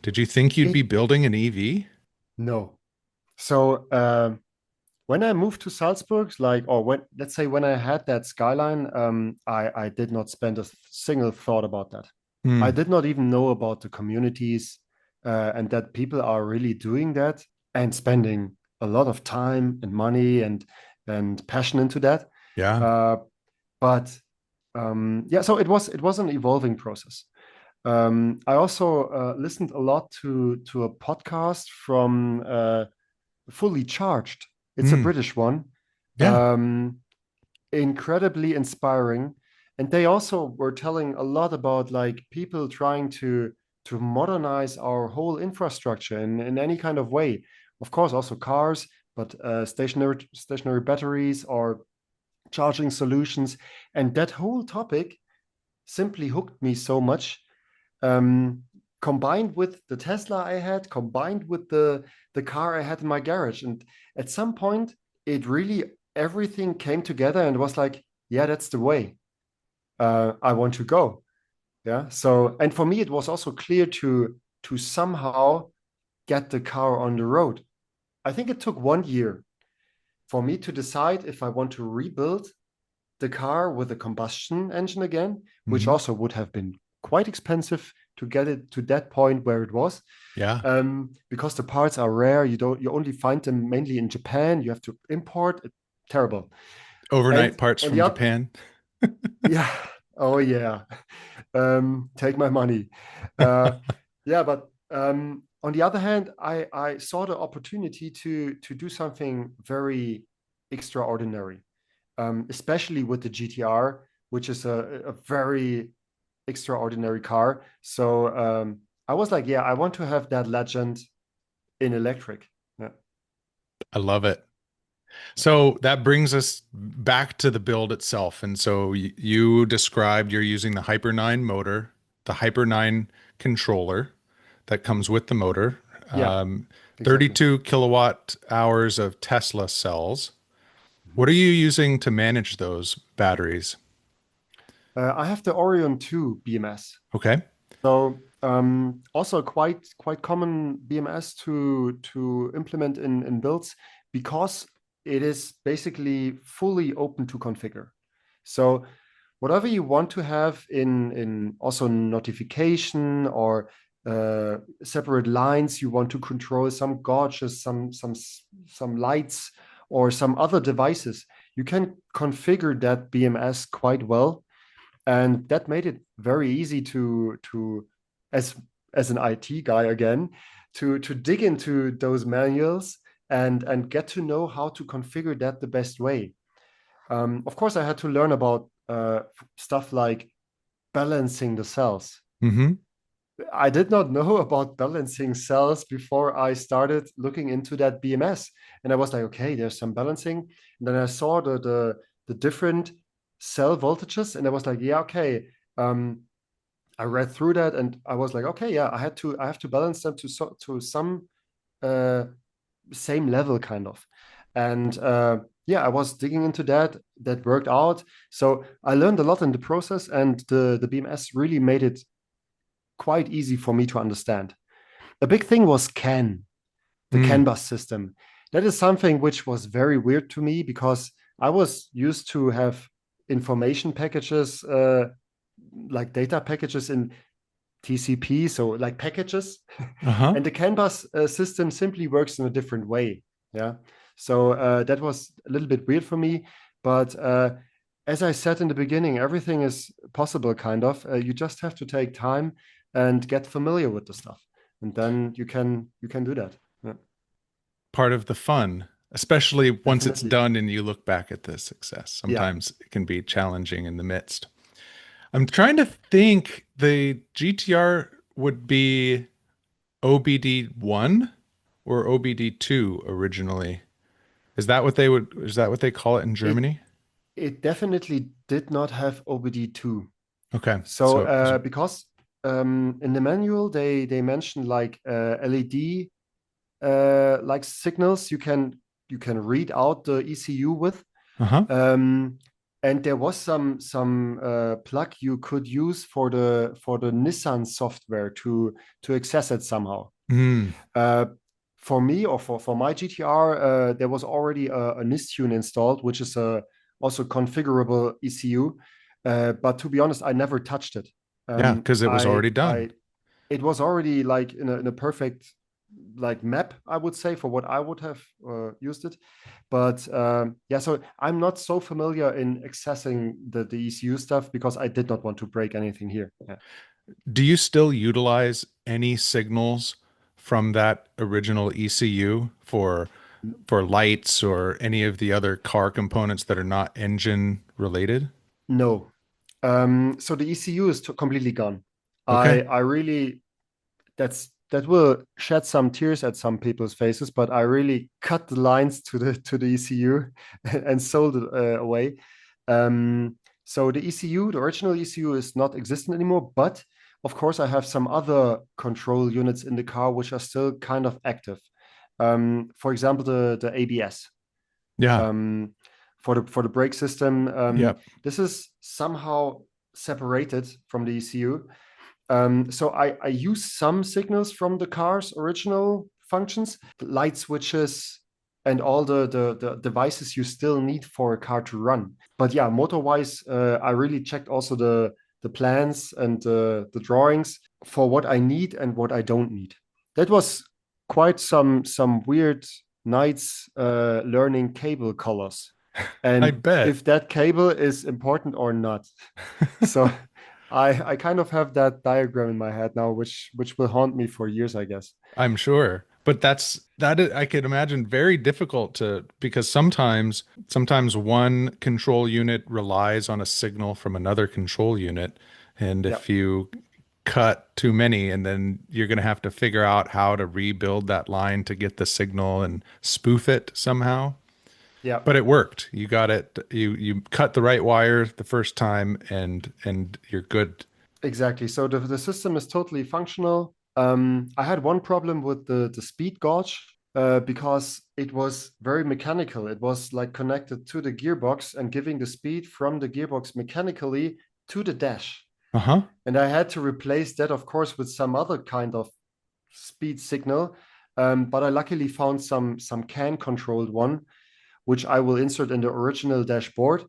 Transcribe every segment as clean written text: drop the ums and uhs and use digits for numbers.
Did you think you'd It be building an EV? No. So when I moved to Salzburg, or when let's say when I had that Skyline, I did not spend a single thought about that. I Hmm. did not even know about the communities and that people are really doing that and spending a lot of time and money and passion into that. Yeah. Uh, but yeah, so it was an evolving process. I also listened a lot to a podcast from Fully Charged. It's a Hmm. British one. Yeah. Um, Incredibly inspiring. And they also were telling a lot about like people trying to modernize our whole infrastructure in any kind of way. Of course, also cars, but stationary batteries or charging solutions. And that whole topic simply hooked me so much. Um, Combined with the Tesla I had, combined with the car I had in my garage. And at some point, it really everything came together and was like, yeah, that's the way I want to go. Yeah. So, and for me, it was also clear to somehow get the car on the road. I think it took 1 year for me to decide if I want to rebuild the car with a combustion engine again, which Hmm. also would have been quite expensive to get it to that point where it was. Yeah. Because the parts are rare, you only find them mainly in Japan. You have to import. Terrible. Overnight And parts on from the other, Japan. yeah, oh yeah, take my money. Uh, yeah, but on the other hand, I saw the opportunity to do something very extraordinary, especially with the GT-R, which is a very extraordinary car. So I was like, yeah, I want to have that legend in electric. Yeah. I love it. So that brings us back to the build itself. And so you described you're using the HyPer9 motor, the HyPer9 controller that comes with the motor, Yeah, um, exactly. 32 kilowatt hours of Tesla cells. Mhm. What are you using to manage those batteries? I have the Orion 2 BMS. Okay. So also quite common BMS to implement in builds because it is basically fully open to configure. So whatever you want to have in also notification or separate lines you want to control, some gauges, some lights or some other devices, you can configure that BMS quite well, and that made it very easy to as as an IT guy again to dig into those manuals and get to know how to configure that the best way. Of course, I had to learn about stuff like balancing the cells. Hmm. I did not know about balancing cells before I started looking into that BMS, and I was like, okay, there's some balancing. And then I saw the different cell voltages, and I was like, yeah, okay. I read through that, and I was like, okay, yeah, I have to balance them to some uh, same level, kind of. And yeah, I was digging into that. That worked out. So I learned a lot in the process, and the BMS really made it quite easy for me to understand. A big thing was the CAN Mm. bus system. That is something which was very weird to me because I was used to have information packages, like data packages in TCP, so like packages, Uh-huh. and the CAN bus system simply works in a different way. Yeah, so that was a little bit weird for me, but as I said in the beginning, everything is possible, kind of. You just have to take time and get familiar with the stuff, and then you can do that. Yeah, Part of the fun, especially once it's definitely. done and you look back at the success. Yeah. Sometimes it can be challenging in the midst. I'm trying to think the GTR would be OBD1 or OBD2 originally. Is that what they call it in It Germany? it definitely did not have OBD2. Okay. So because in the manual they mention like LED like signals you can read out the ECU with. Uh-huh. Um, And there was some plug you could use for the Nissan software to access it somehow. Mm, Uh, for me or for my GT-R, there was already a Nistune installed, which is a also configurable ECU. But to be honest, I never touched it. yeah, because it was already done. I it was already like in a perfect like map, I would say, for what I would have used it. But yeah, so I'm not so familiar in accessing the ECU stuff because I did not want to break anything here. Yeah. Do you still utilize any signals from that original ECU for lights or any of the other car components that are not engine related? No. So the ECU is completely gone. Okay. I really that will shed some tears at some people's faces, but I really cut the lines to the ECU and sold it away. So the ECU, the original ECU, is not existent anymore. But of course, I have some other control units in the car which are still kind of active. For example, the ABS Yeah. um, for the brake system. Yep. This is somehow separated from the ECU. So I use some signals from the car's original functions, the light switches, and all the devices you still need for a car to run. But yeah, motor-wise, I really checked also the plans and the drawings for what I need and what I don't need. That was quite some weird nights learning cable colors I and bet. if that cable is important or not. So I kind of have that diagram in my head now, which will haunt me for years, I guess. I'm sure. But I could imagine very difficult to because sometimes one control unit relies on a signal from another control unit. And Yeah, if you cut too many, and then you're going to have to figure out how to rebuild that line to get the signal and spoof it somehow. yeah, But it worked. You got it. You cut the right wire the first time, and you're good. exactly. So the system is totally functional. I had one problem with the speed gauge because it was very mechanical. It was like connected to the gearbox and giving the speed from the gearbox mechanically to the dash. Uh-huh. And I had to replace that, of course, with some other kind of speed signal. But I luckily found some CAN controlled one, which I will insert in the original dashboard.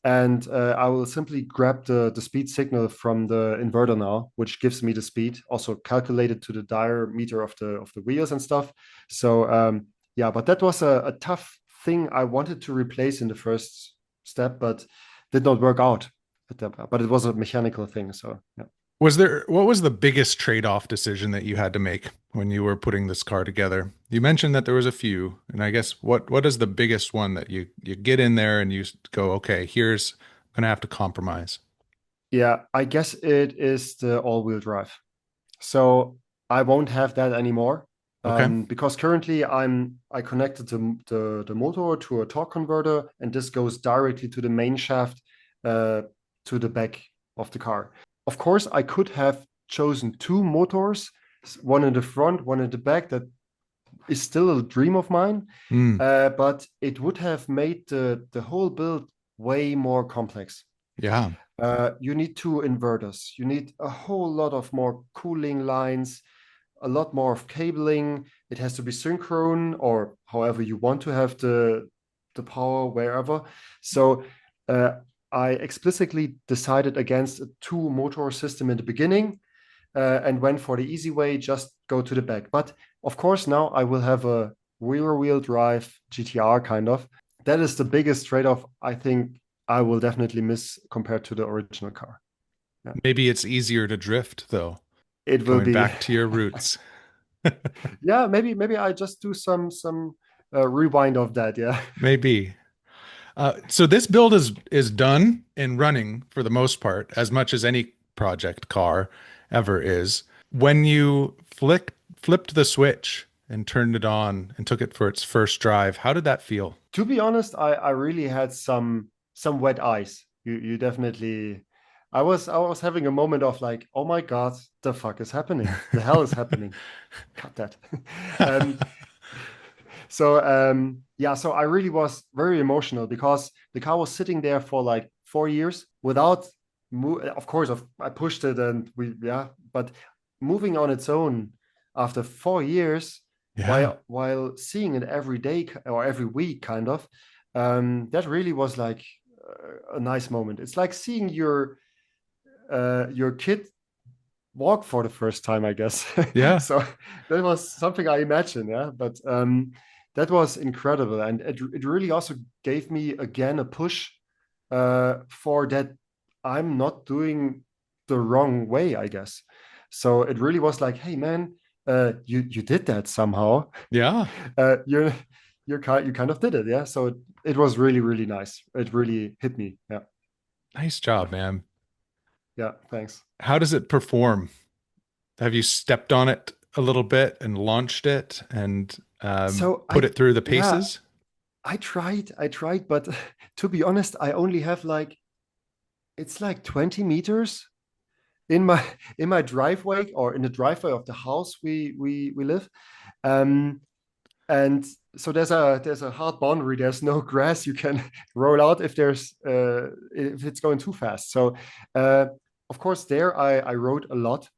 And I will simply grab the speed signal from the inverter now, which gives me the speed, also calculated to the diameter of the wheels and stuff. So yeah, but that was a tough thing I wanted to replace in the first step, but did not work out. But it was a mechanical thing. So yeah. What was the biggest trade-off decision that you had to make when you were putting this car together? You mentioned that there was a few, and I guess what is the biggest one that you get in there and you go, okay, here's I'm gonna have to compromise. Yeah, I guess it is the all-wheel drive. So I won't have that anymore Okay. because currently I connected the motor to a torque converter, and this goes directly to the main shaft uh, to the back of the car. Of course, I could have chosen two motors, one in the front, one in the back. That is still a dream of mine, Mm, but it would have made the whole build way more complex. yeah. You need two inverters. You need a whole lot of more cooling lines, a lot more of cabling. It has to be synchrone or however you want to have the power wherever. So uh, I explicitly decided against a two motor system in the beginning and went for the easy way, just go to the back. But of course, now I will have a rear wheel drive GTR kind of. That is the biggest trade off I think I will definitely miss compared to the original car. Yeah. Maybe it's easier to drift though, It will going be, back to your roots. yeah, maybe I just do some rewind of that. Yeah. Maybe. So this build is done and running for the most part, as much as any project car ever is. When you flipped the switch and turned it on and took it for its first drive, how did that feel? To be honest, I really had some wet eyes. You definitely. I was having a moment of like, oh my God, the fuck is happening? The hell is happening? Cut that. um, so yeah, so I really was very emotional because the car was sitting there for like 4 years without of course I pushed it and but moving on its own after 4 years, Yeah. while seeing it every day or every week kind of, that really was like a nice moment. It's like seeing your kid walk for the first time, I guess. Yeah. So that was something I imagined, yeah. But that was incredible, and it really also gave me again a push for that I'm not doing the wrong way, I guess. So it really was like, hey man, you did that somehow. Yeah. You you kind of did it, yeah. So it was really really nice. It really hit me, yeah. Nice job, man. Yeah, thanks. How does it perform? Have you stepped on it a little bit and launched it and So put it through the yeah, paces? I tried, but to be honest, I only have like it's like 20 meters in my in my driveway or in the driveway of the house we live. Um, and so there's a hard boundary. There's no grass you can roll out if it's going too fast. So of course there I rode a lot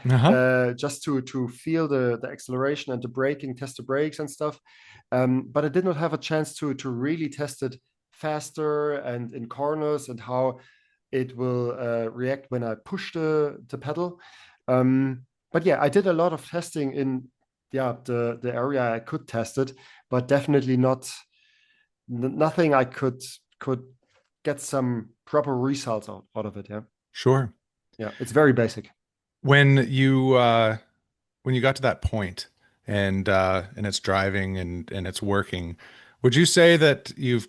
Uh-huh. just to feel the acceleration and the braking, test the brakes and stuff. But I did not have a chance to really test it faster and in corners and how it will react when I push the pedal. But yeah, I did a lot of testing in the area I could test it, but definitely nothing I could get some proper results out of it. Yeah, Sure. yeah, it's very basic. When you got to that point and it's driving and it's working, would you say that you've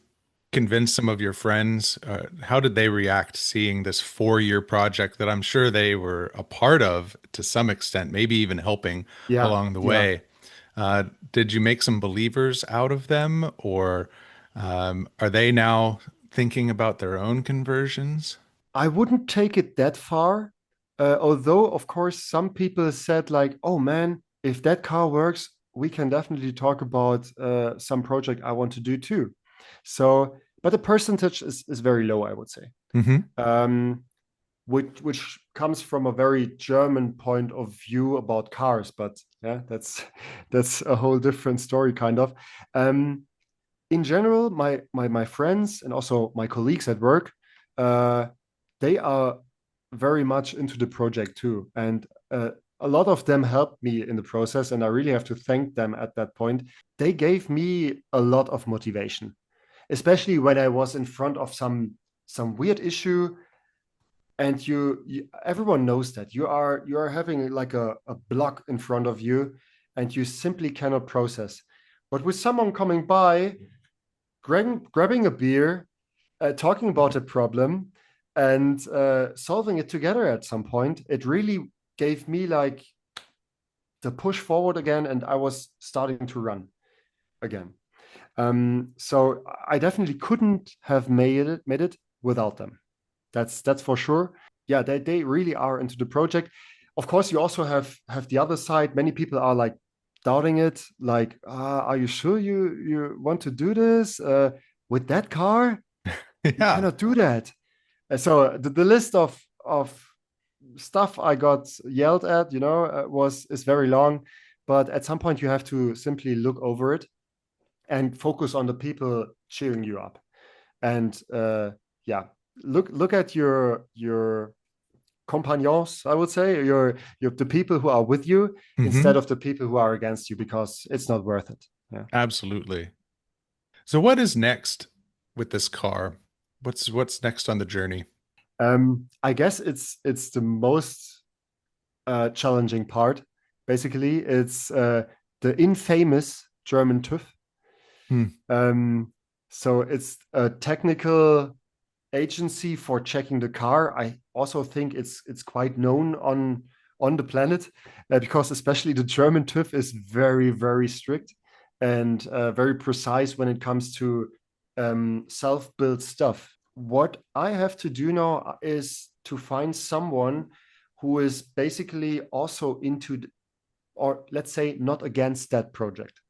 convinced some of your friends? How did they react seeing this 4-year project that I'm sure they were a part of to some extent, maybe even helping Yeah, along the yeah. way? Did you make some believers out of them, or are they now thinking about their own conversions? I wouldn't take it that far. Although, of course, some people said, like, oh man, if that car works, we can definitely talk about some project I want to do too. So, but the percentage is very low, I would say, Hmm. um, which comes from a very German point of view about cars. But yeah, that's a whole different story, kind of. Um, in general, my friends and also my colleagues at work, uh, they are very much into the project too, and a lot of them helped me in the process, and I really have to thank them at that point. They gave me a lot of motivation, especially when I was in front of some weird issue, and everyone knows that you are having like a block in front of you, and you simply cannot process. But with someone coming by, grabbing a beer, talking about a problem, and solving it together at some point, it really gave me like the push forward again, and I was starting to run again. So I definitely couldn't have made it without them. That's for sure. Yeah, they really are into the project. Of course, you also have the other side. Many people are like doubting it, like, are you sure you want to do this with that car? You Yeah. cannot do that. So the list of stuff I got yelled at, was is very long. But at some point, you have to simply look over it and focus on the people cheering you up. And yeah, look at your compagnons, I would say, your the people who are with you instead Hmm. of the people who are against you, because it's not worth it. Yeah. Absolutely. So what is next with this car? What's next on the journey? I guess it's the most challenging part. Basically, it's the infamous German TÜV. Hmm. Um, so it's a technical agency for checking the car. I also think it's quite known on the planet, because especially the German TÜV is very very strict and very precise when it comes to self-built stuff. What I have to do now is to find someone who is basically also into or let's say not against that project.